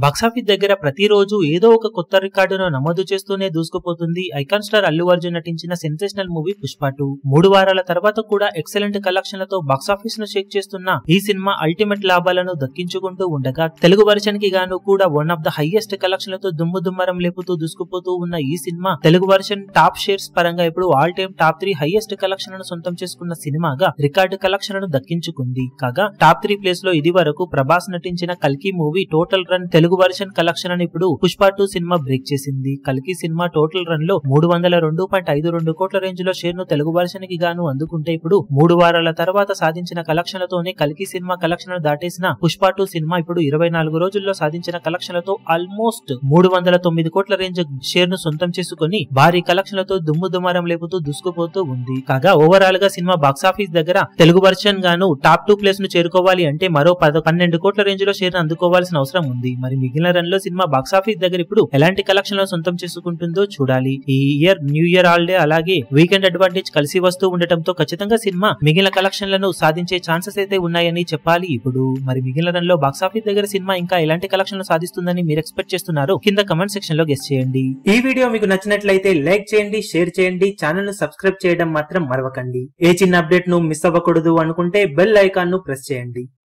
Box office దగ్గర ప్రతిరోజు ఏదో ఒక కొత్త రికార్డును నమోదు చేస్తూనే దూసుకుపోతుంది ఐకాన్ స్టార్ అల్లు అర్జున్ నటించిన సెన్సేషనల్ మూవీ పుష్ప 2. 3 వారాల తర్వాత కూడా ఎక్సలెంట్ కలెక్షన్లతో బాక్సాఫీస్ ను షేక్ చేస్తున్న ఈ సినిమా అల్టిమేట్ లాభాలను దక్కించుకుంటూ ఉండగా తెలుగు వర్షన్ కి గాను కూడా వన్ ఆఫ్ ద హైయెస్ట్ కలెక్షన్లతో దుమ్ముదుమ్మరం లేపుతూ దూసుకుపోతూ ఉన్న ఈ cinema Telugu version top shares పరంగా ఇప్పుడు ఆల్ టైమ్ టాప్ 3 హైయెస్ట్ కలెక్షన్లను సొంతం చేసుకున్న సినిమాగా రికార్డు కలెక్షన్లను దక్కించుకుంది. కాగా టాప్ 3 ప్లేస్ లో ఇది వరకు ప్రభాస్ నటించిన కల్కి movie total run Telugu version collection అని ఇప్పుడు పుష్ప 2 సినిమా బ్రేక్ చేసింది. కల్కి సినిమా టోటల్ రన్ లో 302.52 కోట్ల రేంజ్ లో షేర్ ను తెలుగు వర్షన్ కి గాను అందుకుంటే ఇప్పుడు 3 వారాల తర్వాత సాధించిన కలెక్షన్లతోనే కల్కి సినిమా కలెక్షన్ దాటేసిన పుష్ప 2 సినిమా ఇప్పుడు 24 రోజుల్లో సాధించిన కలెక్షన్లతో ఆల్మోస్ట్ 309 కోట్ల రేంజ్ షేర్ ను సొంతం చేసుకుని భారీ కలెక్షన్లతో దుమ్ముదుమారం లేపుతూ దూసుకుపోతూ ఉంది. కాగా ఓవరాల్ గా సినిమా బాక్సాఫీస్ దగ్గర తెలుగు వర్షన్ గాను టాప్ 2 ప్లేస్ ను చేరుకోవాలి అంటే మరో 12 కోట్ల రేంజ్ లో షేర్ ను అందుకోవాల్సిన అవసరం ఉంది. మరి మిగిలిన రన్ లో సినిమా బాక్సాఫీస్ దగ్గర ఇప్పుడు ఎలాంటి కలెక్షన్ సొంతం చేసుకుంటుందో చూడాలి. ఈ ఇయర్ న్యూ ఇయర్ హాలిడే అలాగే వీకెండ్ అడ్వాంటేజ్ కలిసి వస్తూ ఉండటంతో ఖచ్చితంగా సినిమా మిగిలిన కలెక్షన్లను సాధించే ఛాన్సెస్ అయితే ఉన్నాయని చెప్పాలి. ఇప్పుడు మరి మిగిలిన రన్ లో బాక్సాఫీస్ దగ్గర సినిమా ఇంకా ఎలాంటి కలెక్షన్లు సాధిస్తుందని మీరు ఎక్స్పెక్ట్ చేస్తున్నారు కింద కమెంట్ సెక్షన్ లో గెస్ చేయండి. ఈ వీడియో మీకు నచ్చినట్లయితే లైక్ చేయండి, షేర్ చేయండి, ఛానల్ ను సబ్స్క్రైబ్ చేయడం మాత్రం మరవకండి. ఏ చిన్న అప్డేట్ ను మిస్ అవ్వకూడదు అనుకుంటే బెల్ ఐకాన్ ను ప్రెస్ చేయండి.